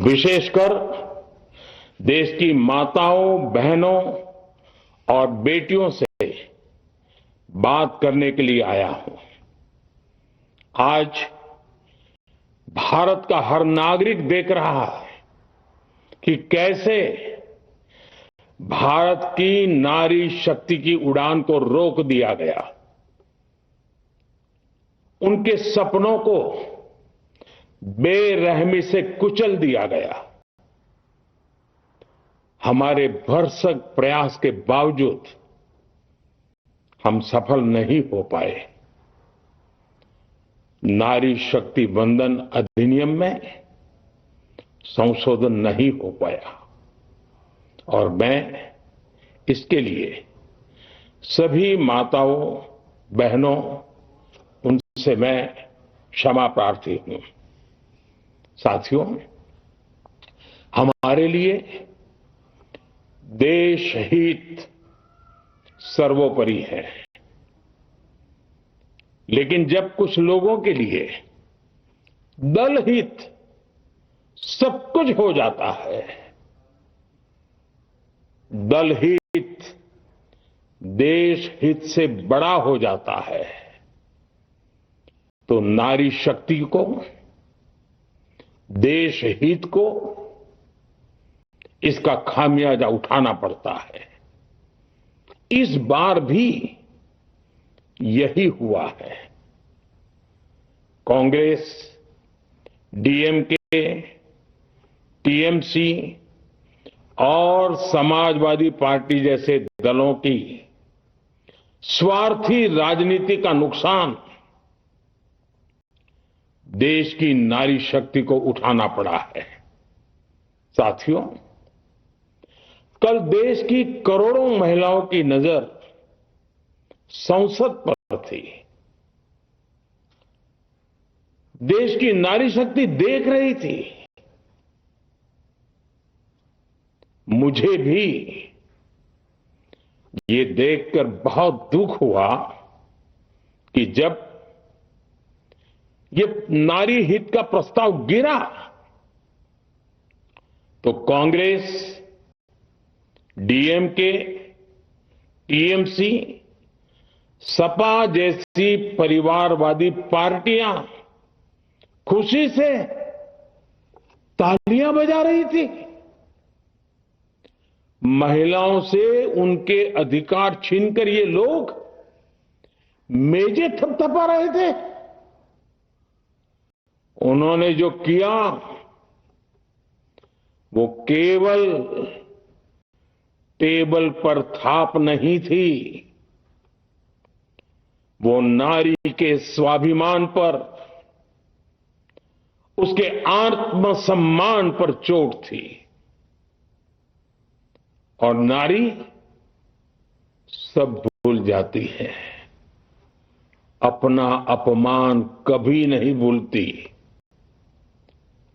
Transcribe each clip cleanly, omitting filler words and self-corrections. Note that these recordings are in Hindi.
विशेषकर देश की माताओं, बहनों और बेटियों से बात करने के लिए आया हूं। आज भारत का हर नागरिक देख रहा है कि कैसे भारत की नारी शक्ति की उड़ान को रोक दिया गया, उनके सपनों को बेरहमी से कुचल दिया गया। हमारे भरसक प्रयास के बावजूद हम सफल नहीं हो पाए। नारी शक्ति वंदन अधिनियम में संशोधन नहीं हो पाया और मैं इसके लिए सभी माताओं, बहनों, उनसे मैं क्षमा प्रार्थी हूं। साथियों, हमारे लिए देश हित सर्वोपरि है, लेकिन जब कुछ लोगों के लिए दल हित सब कुछ हो जाता है, दल हित देश हित से बड़ा हो जाता है, तो नारी शक्ति को, देश हित को इसका खामियाजा उठाना पड़ता है। इस बार भी यही हुआ है। कांग्रेस, डीएमके, टीएमसी और समाजवादी पार्टी जैसे दलों की स्वार्थी राजनीति का नुकसान देश की नारी शक्ति को उठाना पड़ा है। साथियों, कल देश की करोड़ों महिलाओं की नजर संसद पर थी। देश की नारी शक्ति देख रही थी। मुझे भी ये देखकर बहुत दुख हुआ कि जब ये नारी हित का प्रस्ताव गिरा तो कांग्रेस, डीएमके, टीएमसी, सपा जैसी परिवारवादी पार्टियां खुशी से तालियां बजा रही थी। महिलाओं से उनके अधिकार छीनकर ये लोग मेजें थपथपा रहे थे। उन्होंने जो किया वो केवल टेबल पर थाप नहीं थी, वो नारी के स्वाभिमान पर, उसके आत्मसम्मान पर चोट थी। और नारी सब भूल जाती है, अपना अपमान कभी नहीं भूलती।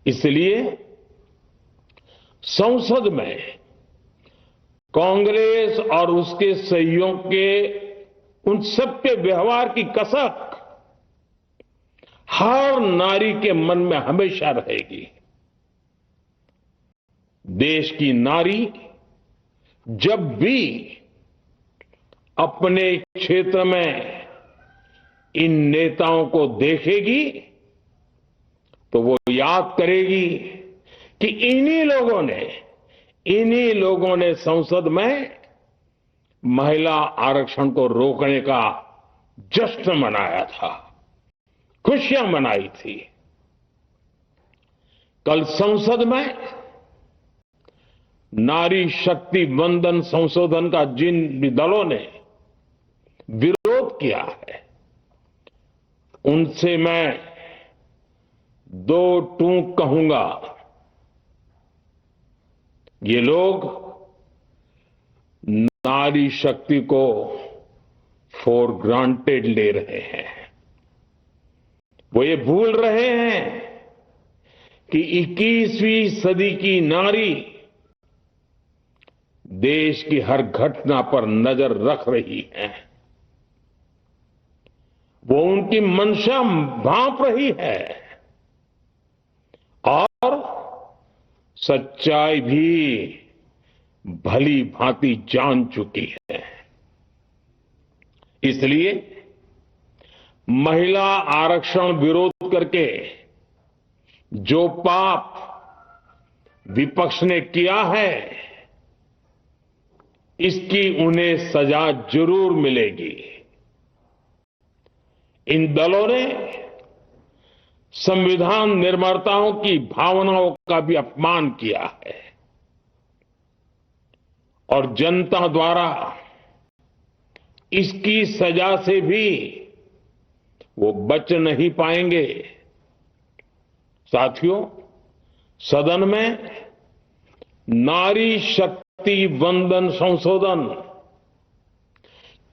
इसलिए संसद में कांग्रेस और उसके सहयोग के उन सबके व्यवहार की कसक हर नारी के मन में हमेशा रहेगी। देश की नारी जब भी अपने क्षेत्र में इन नेताओं को देखेगी तो वो याद करेगी कि इन्हीं लोगों ने संसद में महिला आरक्षण को रोकने का जश्न मनाया था, खुशियां मनाई थी। कल संसद में नारी शक्ति वंदन संशोधन का जिन भी दलों ने विरोध किया है, उनसे मैं दो टूक कहूंगा। ये लोग नारी शक्ति को फॉर ग्रांटेड ले रहे हैं। वो ये भूल रहे हैं कि 21वीं सदी की नारी देश की हर घटना पर नजर रख रही है। वो उनकी मंशा भांप रही है और सच्चाई भी भली भांति जान चुकी है। इसलिए महिला आरक्षण विरोध करके जो पाप विपक्ष ने किया है, इसकी उन्हें सजा जरूर मिलेगी। इन दलों ने संविधान निर्माताओं की भावनाओं का भी अपमान किया है और जनता द्वारा इसकी सजा से भी वो बच नहीं पाएंगे। साथियों, सदन में नारी शक्ति वंदन संशोधन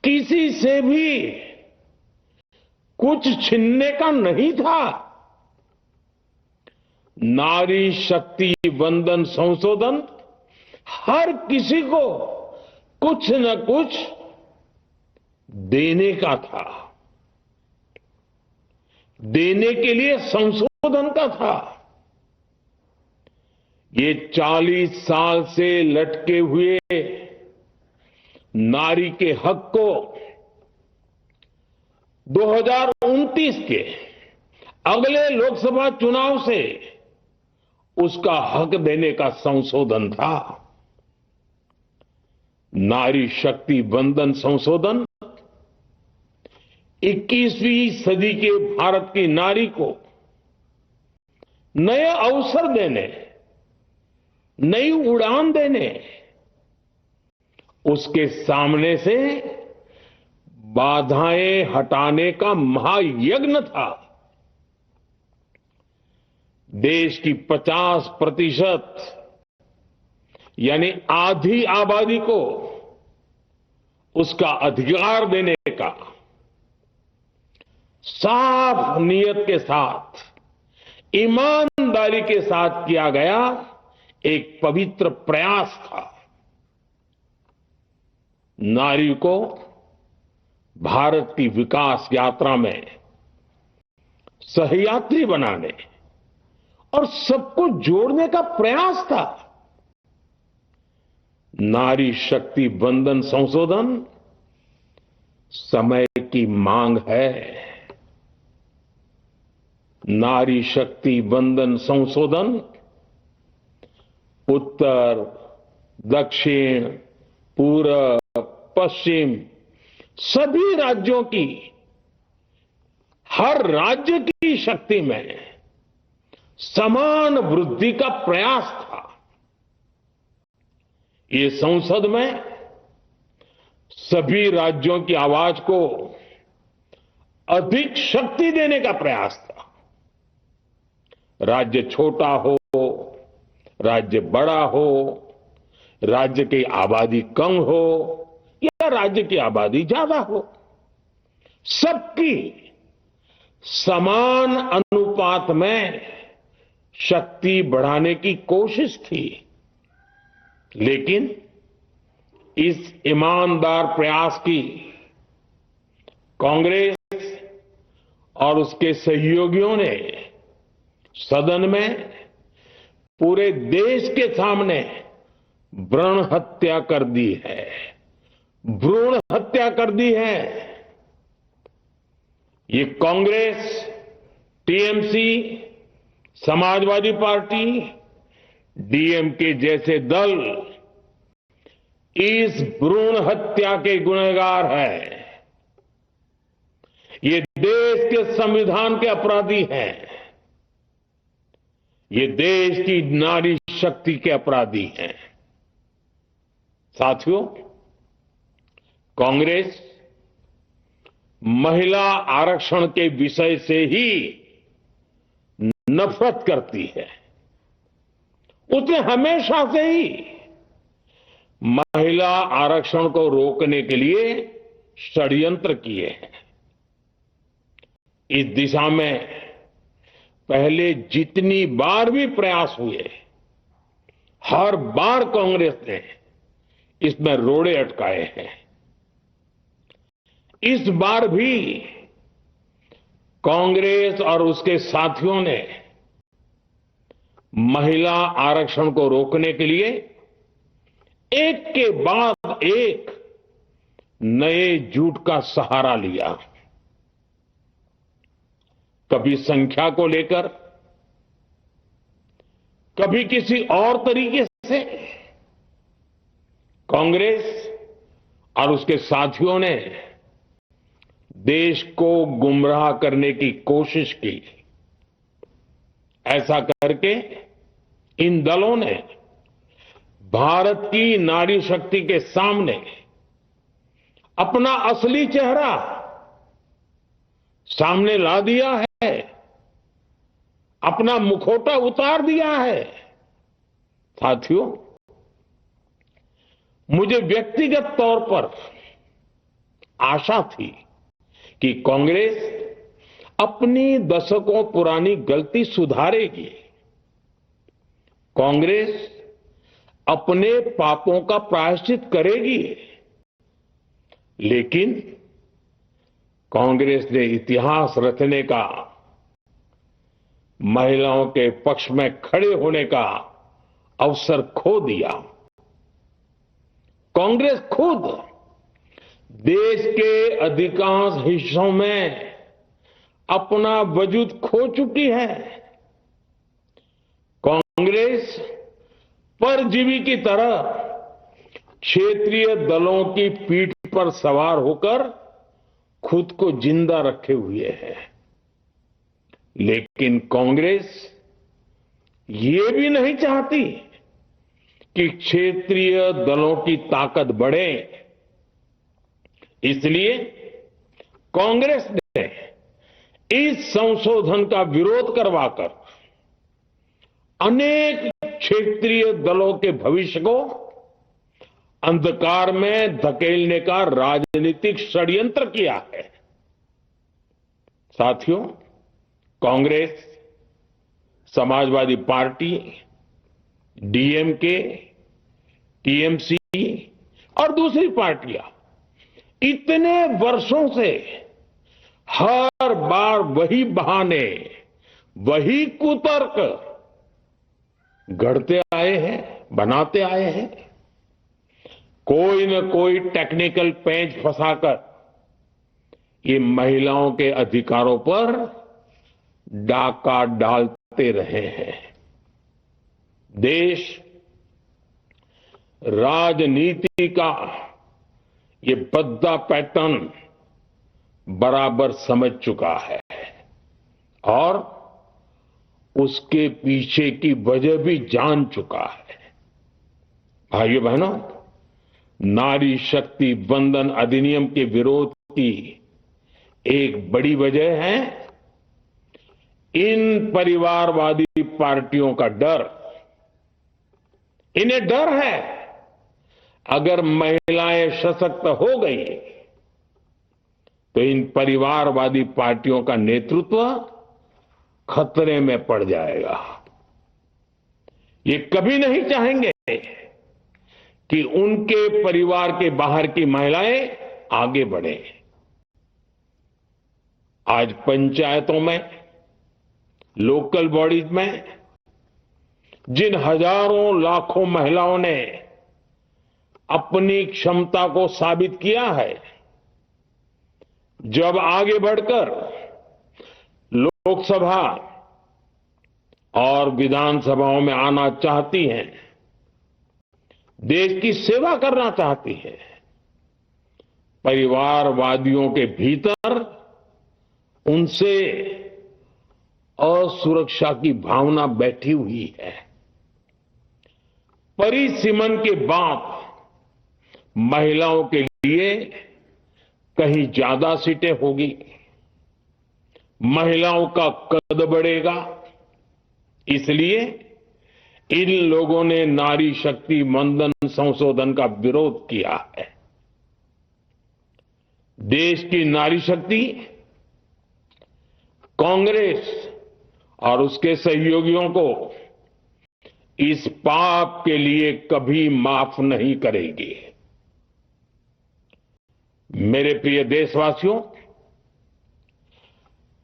किसी से भी कुछ छीनने का नहीं था। नारी शक्ति वंदन संशोधन हर किसी को कुछ न कुछ देने का था, देने के लिए संशोधन का था। ये 40 साल से लटके हुए नारी के हक को 2029 के अगले लोकसभा चुनाव से उसका हक देने का संशोधन था। नारी शक्ति वंदन संशोधन 21वीं सदी के भारत की नारी को नए अवसर देने, नई उड़ान देने, उसके सामने से बाधाएं हटाने का महायज्ञ था। देश की 50% यानी आधी आबादी को उसका अधिकार देने का साफ नियत के साथ, ईमानदारी के साथ किया गया एक पवित्र प्रयास था। नारी को भारत की विकास यात्रा में सहयात्री बनाने और सबको जोड़ने का प्रयास था। नारी शक्ति वंदन संशोधन समय की मांग है। नारी शक्ति वंदन संशोधन उत्तर, दक्षिण, पूर्व, पश्चिम सभी राज्यों की, हर राज्य की शक्ति में समान वृद्धि का प्रयास था। ये संसद में सभी राज्यों की आवाज को अधिक शक्ति देने का प्रयास था। राज्य छोटा हो, राज्य बड़ा हो, राज्य की आबादी कम हो या राज्य की आबादी ज्यादा हो, सबकी समान अनुपात में शक्ति बढ़ाने की कोशिश थी। लेकिन इस ईमानदार प्रयास की कांग्रेस और उसके सहयोगियों ने सदन में पूरे देश के सामने भ्रूण हत्या कर दी है। भ्रूण हत्या कर दी है। ये Congress, TMC, Samajwadi party, DMK जैसे दल इस भ्रूण हत्या के गुनहगार हैं। ये देश के संविधान के अपराधी हैं। ये देश की नारी शक्ति के अपराधी हैं। साथियों, कांग्रेस महिला आरक्षण के विषय से ही नफरत करती है। उसने हमेशा से ही महिला आरक्षण को रोकने के लिए षड्यंत्र किए हैं। इस दिशा में पहले जितनी बार भी प्रयास हुए, हर बार कांग्रेस ने इसमें रोड़े अटकाए हैं। इस बार भी कांग्रेस और उसके साथियों ने महिला आरक्षण को रोकने के लिए एक के बाद एक नए झूठ का सहारा लिया। कभी संख्या को लेकर, कभी किसी और तरीके से कांग्रेस और उसके साथियों ने देश को गुमराह करने की कोशिश की। ऐसा करके इन दलों ने भारत की नारी शक्ति के सामने अपना असली चेहरा सामने ला दिया है, अपना मुखौटा उतार दिया है। साथियों, मुझे व्यक्तिगत तौर पर आशा थी कि कांग्रेस अपनी दशकों पुरानी गलती सुधारेगी। कांग्रेस अपने पापों का प्रायश्चित करेगी। लेकिन कांग्रेस ने इतिहास रचने का, महिलाओं के पक्ष में खड़े होने का अवसर खो दिया। कांग्रेस खुद देश के अधिकांश हिस्सों में अपना वजूद खो चुकी है। कांग्रेस परजीवी की तरह क्षेत्रीय दलों की पीठ पर सवार होकर खुद को जिंदा रखे हुए है। लेकिन कांग्रेस ये भी नहीं चाहती कि क्षेत्रीय दलों की ताकत बढ़े। इसलिए कांग्रेस ने इस संशोधन का विरोध करवाकर अनेक क्षेत्रीय दलों के भविष्य को अंधकार में धकेलने का राजनीतिक षड्यंत्र किया है। साथियों, Congress, Samajwadi party, DMK, TMC और दूसरी पार्टियां इतने वर्षों से हर बार वही बहाने, वही कुतर्क गढ़ते आए हैं, बनाते आए हैं। कोई न कोई टेक्निकल पेंच फंसाकर ये महिलाओं के अधिकारों पर डाका डालते रहे हैं। देश राजनीति का ये भद्दा पैटर्न बराबर समझ चुका है और उसके पीछे की वजह भी जान चुका है। भाइयों बहनों, नारी शक्ति वंदन अधिनियम के विरोध की एक बड़ी वजह है इन परिवारवादी पार्टियों का डर। इन्हें डर है अगर महिलाएं सशक्त हो गई तो इन परिवारवादी पार्टियों का नेतृत्व खतरे में पड़ जाएगा। ये कभी नहीं चाहेंगे कि उनके परिवार के बाहर की महिलाएं आगे बढ़े। आज पंचायतों में, लोकल बॉडीज में जिन हजारों लाखों महिलाओं ने अपनी क्षमता को साबित किया है, जब आगे बढ़कर लोकसभा और विधानसभाओं में आना चाहती हैं, देश की सेवा करना चाहती हैं, परिवारवादियों के भीतर उनसे असुरक्षा की भावना बैठी हुई है। परिसीमन के बाद महिलाओं के लिए कहीं ज्यादा सीटें होगी, महिलाओं का कद बढ़ेगा। इसलिए इन लोगों ने नारी शक्ति वंदन संशोधन का विरोध किया है। देश की नारी शक्ति कांग्रेस और उसके सहयोगियों को इस पाप के लिए कभी माफ नहीं करेगी। मेरे प्रिय देशवासियों,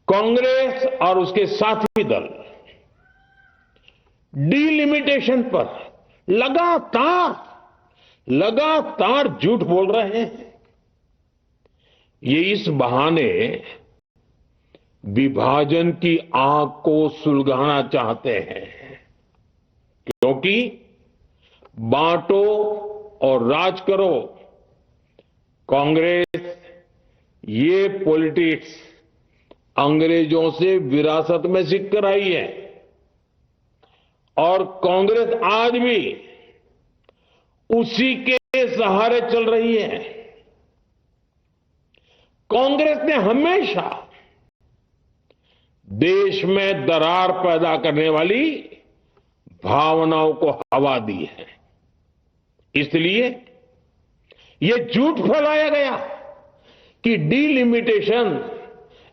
कांग्रेस और उसके साथी दल डिलिमिटेशन पर लगातार झूठ बोल रहे हैं। ये इस बहाने विभाजन की आग को सुलगाना चाहते हैं, क्योंकि बांटो और राज करो, कांग्रेस ये पॉलिटिक्स अंग्रेजों से विरासत में सीख कर आई है और कांग्रेस आज भी उसी के सहारे चल रही है। कांग्रेस ने हमेशा देश में दरार पैदा करने वाली भावनाओं को हवा दी है। इसलिए यह झूठ फैलाया गया कि डिलिमिटेशन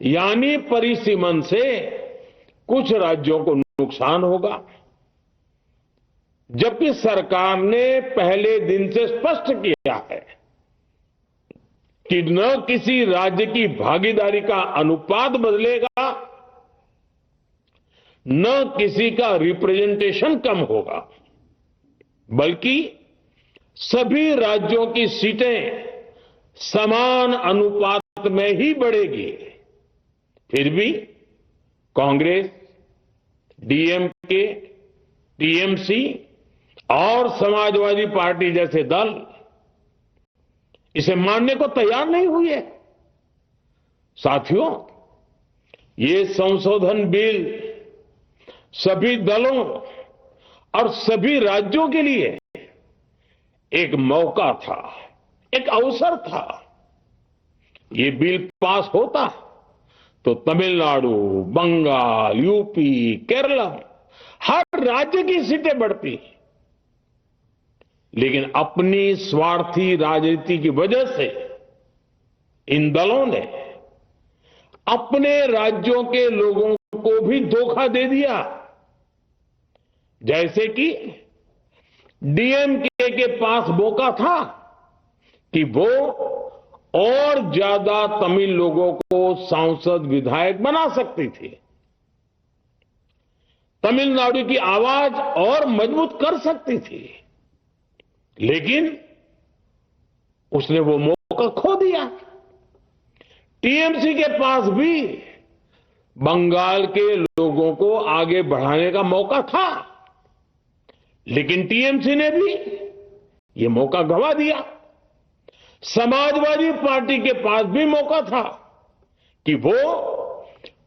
यानी परिसीमन से कुछ राज्यों को नुकसान होगा, जबकि सरकार ने पहले दिन से स्पष्ट किया है कि न किसी राज्य की भागीदारी का अनुपात बदलेगा, न किसी का रिप्रेजेंटेशन कम होगा, बल्कि सभी राज्यों की सीटें समान अनुपात में ही बढ़ेगी। फिर भी कांग्रेस, डीएमके, टीएमसी और समाजवादी पार्टी जैसे दल इसे मानने को तैयार नहीं हुए। साथियों, ये संशोधन बिल सभी दलों और सभी राज्यों के लिए एक मौका था, एक अवसर था। ये बिल पास होता तो तमिलनाडु, बंगाल, यूपी, केरला हर राज्य की सीटें बढ़ती, लेकिन अपनी स्वार्थी राजनीति की वजह से इन दलों ने अपने राज्यों के लोगों को भी धोखा दे दिया। जैसे कि डीएमके के पास मौका था कि वो और ज्यादा तमिल लोगों को सांसद विधायक बना सकती थी, तमिलनाडु की आवाज और मजबूत कर सकती थी, लेकिन उसने वो मौका खो दिया। टीएमसी के पास भी बंगाल के लोगों को आगे बढ़ाने का मौका था, लेकिन टीएमसी ने भी ये मौका गंवा दिया। समाजवादी पार्टी के पास भी मौका था कि वो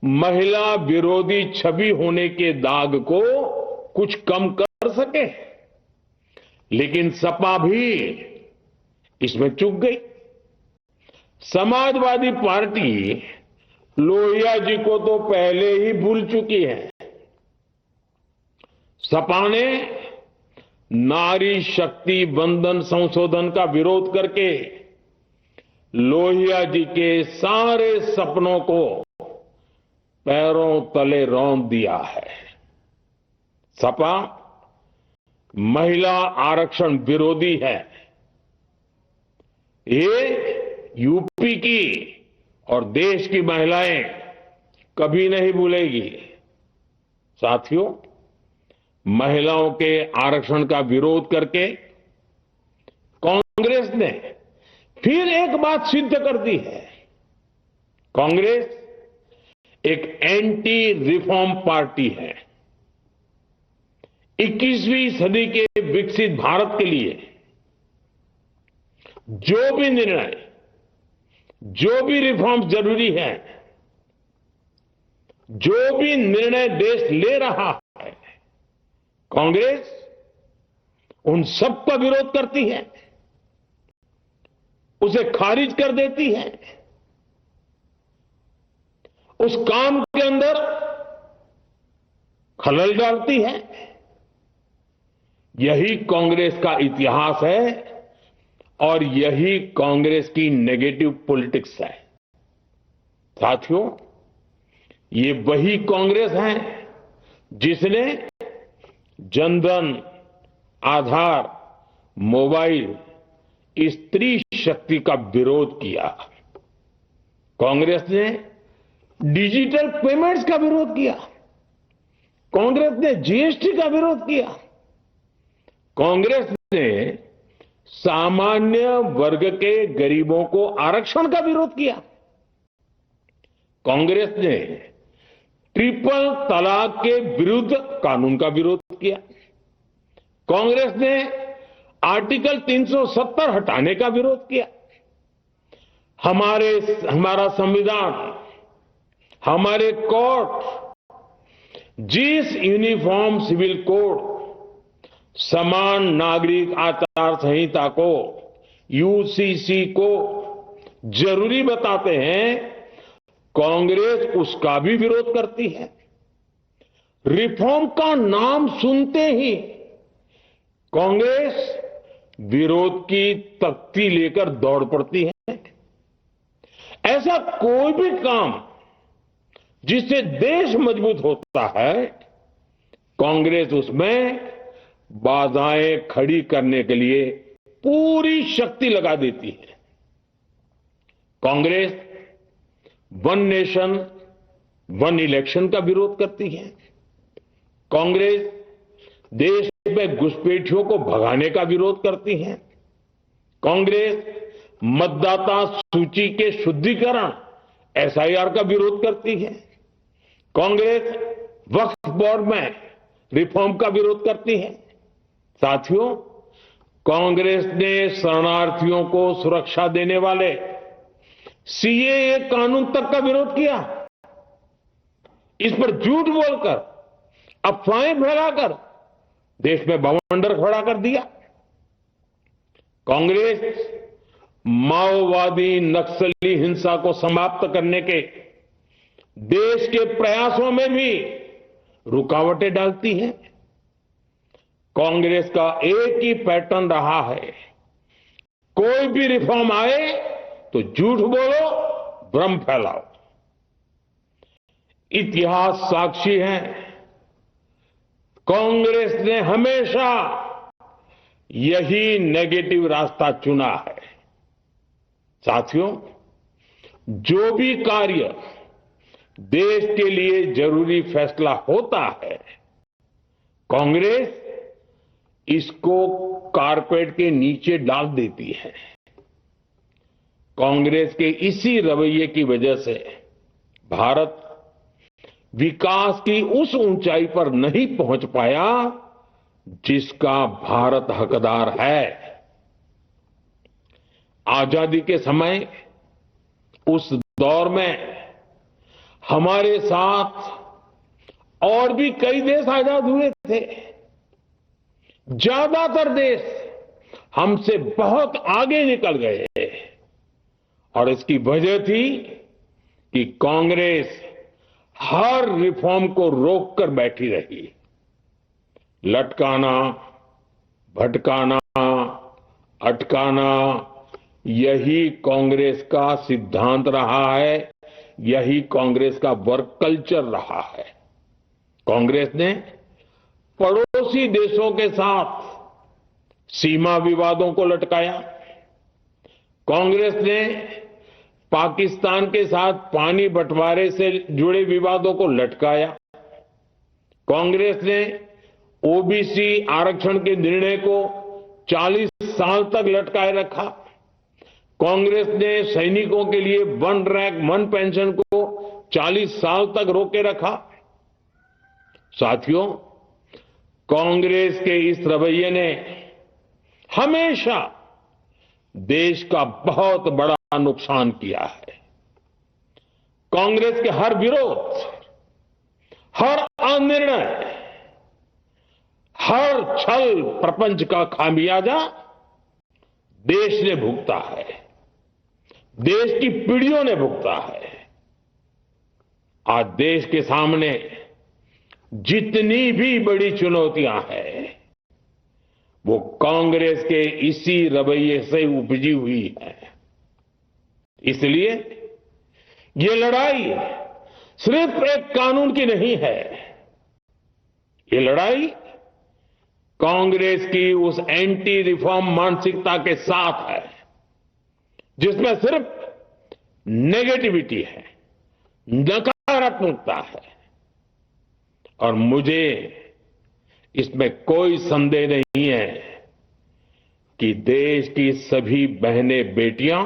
महिला विरोधी छवि होने के दाग को कुछ कम कर सके, लेकिन सपा भी इसमें चूक गई। समाजवादी पार्टी लोहिया जी को तो पहले ही भूल चुकी है। सपा ने नारी शक्ति बंधन संशोधन का विरोध करके लोहिया जी के सारे सपनों को पैरों तले रौंद दिया है। सपा महिला आरक्षण विरोधी है। ये यूपी की और देश की महिलाएं कभी नहीं भूलेगी। साथियों, महिलाओं के आरक्षण का विरोध करके कांग्रेस ने फिर एक बात सिद्ध कर दी है। कांग्रेस एक एंटी रिफॉर्म पार्टी है। 21वीं सदी के विकसित भारत के लिए जो भी निर्णय, जो भी रिफॉर्म जरूरी है, जो भी निर्णय देश ले रहा है, कांग्रेस उन सब का विरोध करती है, उसे खारिज कर देती है, उस काम के अंदर खलल डालती है। यही कांग्रेस का इतिहास है और यही कांग्रेस की नेगेटिव पॉलिटिक्स है। साथियों, ये वही कांग्रेस है जिसने जनधन, आधार, मोबाइल, स्त्री शक्ति का विरोध किया। कांग्रेस ने डिजिटल पेमेंट्स का विरोध किया। कांग्रेस ने जीएसटी का विरोध किया। कांग्रेस ने सामान्य वर्ग के गरीबों को आरक्षण का विरोध किया। कांग्रेस ने ट्रिपल तलाक के विरुद्ध कानून का विरोध किया। कांग्रेस ने आर्टिकल 370 हटाने का विरोध किया। हमारा संविधान, हमारे कोर्ट जिस यूनिफॉर्म सिविल कोड, समान नागरिक आचार संहिता को, यूसीसी को जरूरी बताते हैं, कांग्रेस उसका भी विरोध करती है। रिफॉर्म का नाम सुनते ही कांग्रेस विरोध की तख्ती लेकर दौड़ पड़ती है। ऐसा कोई भी काम जिससे देश मजबूत होता है, कांग्रेस उसमें बाधाएं खड़ी करने के लिए पूरी शक्ति लगा देती है। Congress one nation one election का विरोध करती है। कांग्रेस देश में घुसपैठियों को भगाने का विरोध करती है। कांग्रेस मतदाता सूची के शुद्धिकरण, एसआईआर का विरोध करती है। कांग्रेस वक्फ बोर्ड में रिफॉर्म का विरोध करती है। साथियों, कांग्रेस ने शरणार्थियों को सुरक्षा देने वाले सीएए कानून तक का विरोध किया। इस पर झूठ बोलकर, अफवाहें फैलाकर देश में बवंडर खड़ा कर दिया। कांग्रेस माओवादी नक्सली हिंसा को समाप्त करने के देश के प्रयासों में भी रुकावटें डालती है। कांग्रेस का एक ही पैटर्न रहा है, कोई भी रिफॉर्म आए तो झूठ बोलो, भ्रम फैलाओ। इतिहास साक्षी है, कांग्रेस ने हमेशा यही नेगेटिव रास्ता चुना है। साथियों, जो भी कार्य देश के लिए जरूरी फैसला होता है, कांग्रेस इसको कारपेट के नीचे डाल देती है। कांग्रेस के इसी रवैये की वजह से भारत विकास की उस ऊंचाई पर नहीं पहुंच पाया जिसका भारत हकदार है। आजादी के समय उस दौर में हमारे साथ और भी कई देश आजाद हुए थे। ज्यादातर देश हमसे बहुत आगे निकल गए और इसकी वजह थी कि कांग्रेस हर रिफॉर्म को रोककर बैठी रही। लटकाना, भटकाना, अटकाना, यही कांग्रेस का सिद्धांत रहा है, यही कांग्रेस का वर्क कल्चर रहा है। कांग्रेस ने पड़ोसी देशों के साथ सीमा विवादों को लटकाया। कांग्रेस ने पाकिस्तान के साथ पानी बंटवारे से जुड़े विवादों को लटकाया। कांग्रेस ने ओबीसी आरक्षण के निर्णय को 40 साल तक लटकाए रखा। कांग्रेस ने सैनिकों के लिए वन रैंक वन पेंशन को 40 साल तक रोके रखा। साथियों, कांग्रेस के इस रवैये ने हमेशा देश का बहुत बड़ा नुकसान किया है। कांग्रेस के हर विरोध, हर अनिर्णय, हर छल प्रपंच का खामियाजा देश ने भुगता है, देश की पीढ़ियों ने भुगता है। आज देश के सामने जितनी भी बड़ी चुनौतियां हैं, वो कांग्रेस के इसी रवैये से उपजी हुई है। इसलिए ये लड़ाई सिर्फ एक कानून की नहीं है, ये लड़ाई कांग्रेस की उस एंटी रिफॉर्म मानसिकता के साथ है जिसमें सिर्फ नेगेटिविटी है, नकारात्मकता है। और मुझे इसमें कोई संदेह नहीं है कि देश की सभी बहनें बेटियां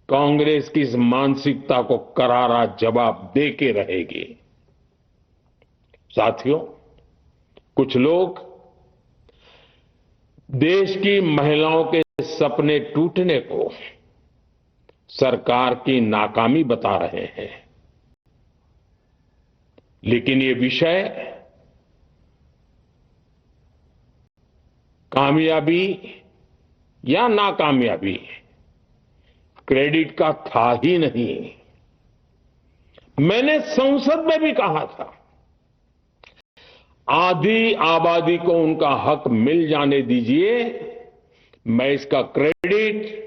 कांग्रेस की इस मानसिकता को करारा जवाब दे के रहेगी। साथियों, कुछ लोग देश की महिलाओं के सपने टूटने को सरकार की नाकामी बता रहे हैं, लेकिन ये विषय कामयाबी या नाकामयाबी क्रेडिट का था ही नहीं। मैंने संसद में भी कहा था, आधी आबादी को उनका हक मिल जाने दीजिए, मैं इसका क्रेडिट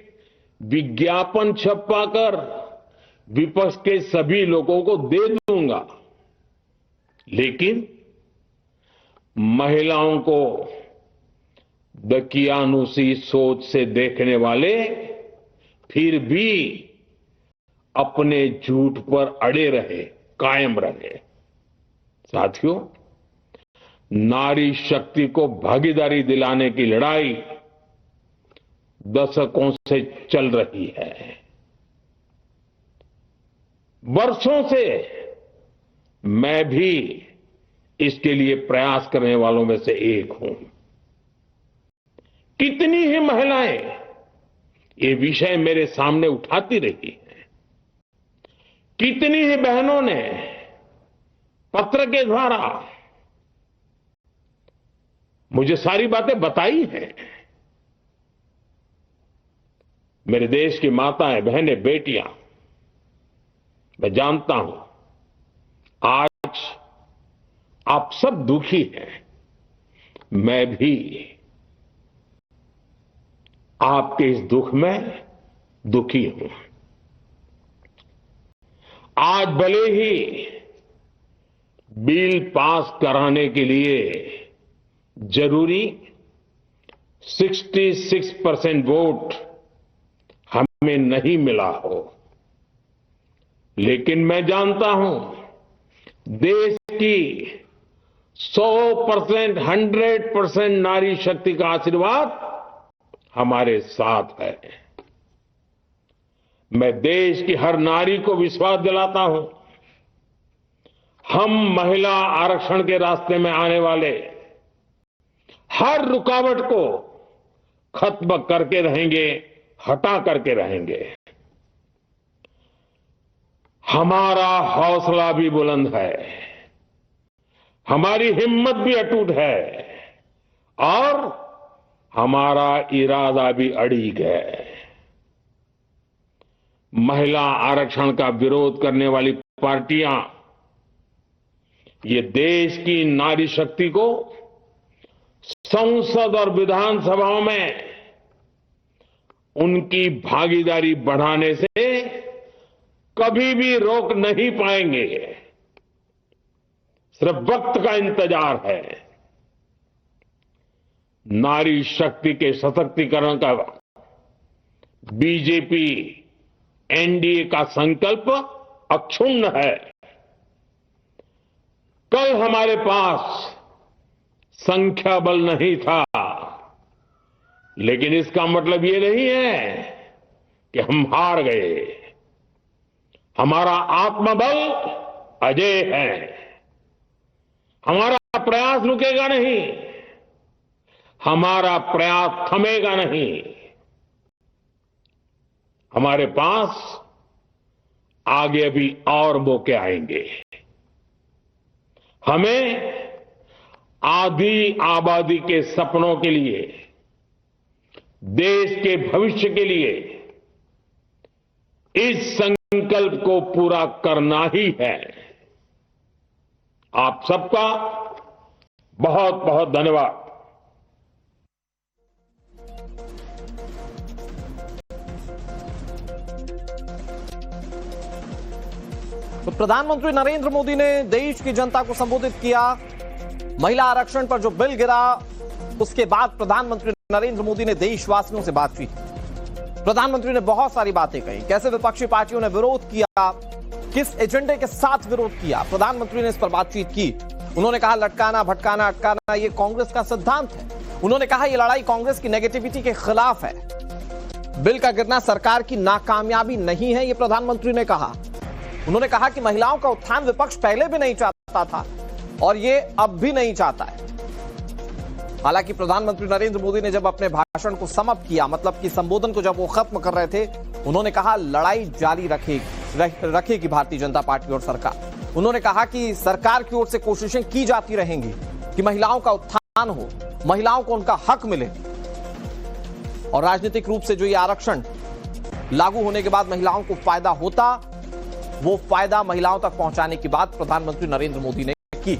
विज्ञापन छपवाकर विपक्ष के सभी लोगों को दे दूंगा, लेकिन महिलाओं को दकियानुसी सोच से देखने वाले फिर भी अपने झूठ पर अड़े रहे, कायम रहे। साथियों, नारी शक्ति को भागीदारी दिलाने की लड़ाई दशकों से चल रही है। वर्षों से मैं भी इसके लिए प्रयास करने वालों में से एक हूं। कितनी ही महिलाएं ये विषय मेरे सामने उठाती रही हैं, कितनी ही बहनों ने पत्र के द्वारा मुझे सारी बातें बताई हैं। मेरे देश की माताएं, बहनें, बेटियां, मैं जानता हूं आज आप सब दुखी हैं, मैं भी आपके इस दुख में दुखी हूं। आज भले ही बिल पास कराने के लिए जरूरी 66% वोट हमें नहीं मिला हो, लेकिन मैं जानता हूं देश की 100%, 100% नारी शक्ति का आशीर्वाद हमारे साथ है। मैं देश की हर नारी को विश्वास दिलाता हूं, हम महिला आरक्षण के रास्ते में आने वाले हर रुकावट को खत्म करके रहेंगे, हटा करके रहेंगे। हमारा हौसला भी बुलंद है, हमारी हिम्मत भी अटूट है और हमारा इरादा भी अड़िग है। महिला आरक्षण का विरोध करने वाली पार्टियां ये देश की नारी शक्ति को संसद और विधानसभाओं में उनकी भागीदारी बढ़ाने से कभी भी रोक नहीं पाएंगे। सिर्फ वक्त का इंतजार है। नारी शक्ति के सशक्तिकरण का बीजेपी एनडीए का संकल्प अक्षुण्ण है। कल हमारे पास संख्या बल नहीं था, लेकिन इसका मतलब ये नहीं है कि हम हार गए। हमारा आत्मबल अजेय है। हमारा प्रयास रुकेगा नहीं, हमारा प्रयास थमेगा नहीं। हमारे पास आगे भी और मौके आएंगे। हमें आधी आबादी के सपनों के लिए, देश के भविष्य के लिए इस संकल्प को पूरा करना ही है। आप सबका बहुत बहुत धन्यवाद। तो प्रधानमंत्री नरेंद्र मोदी ने देश की जनता को संबोधित किया। महिला आरक्षण पर जो बिल गिरा, उसके बाद प्रधानमंत्री नरेंद्र मोदी ने देशवासियों से बातचीत की। प्रधानमंत्री ने बहुत सारी बातें कही, कैसे विपक्षी पार्टियों ने विरोध किया, किस एजेंडे के साथ विरोध किया, प्रधानमंत्री ने इस पर बातचीत की। उन्होंने कहा लटकाना, भटकाना, अटकाना ये कांग्रेस का सिद्धांत है। उन्होंने कहा यह लड़ाई कांग्रेस की नेगेटिविटी के खिलाफ है। बिल का गिरना सरकार की नाकामयाबी नहीं है, यह प्रधानमंत्री ने कहा। उन्होंने कहा कि महिलाओं का उत्थान विपक्ष पहले भी नहीं चाहता था और ये अब भी नहीं चाहता है। हालांकि प्रधानमंत्री नरेंद्र मोदी ने जब अपने भाषण को समाप्त किया, मतलब कि संबोधन को जब वो खत्म कर रहे थे, उन्होंने कहा लड़ाई जारी रखेगी भारतीय जनता पार्टी और सरकार। उन्होंने कहा कि सरकार की ओर से कोशिशें की जाती रहेंगी कि महिलाओं का उत्थान हो, महिलाओं को उनका हक मिले और राजनीतिक रूप से जो ये आरक्षण लागू होने के बाद महिलाओं को फायदा होता, वो फायदा महिलाओं तक पहुंचाने की बात प्रधानमंत्री नरेंद्र मोदी ने की।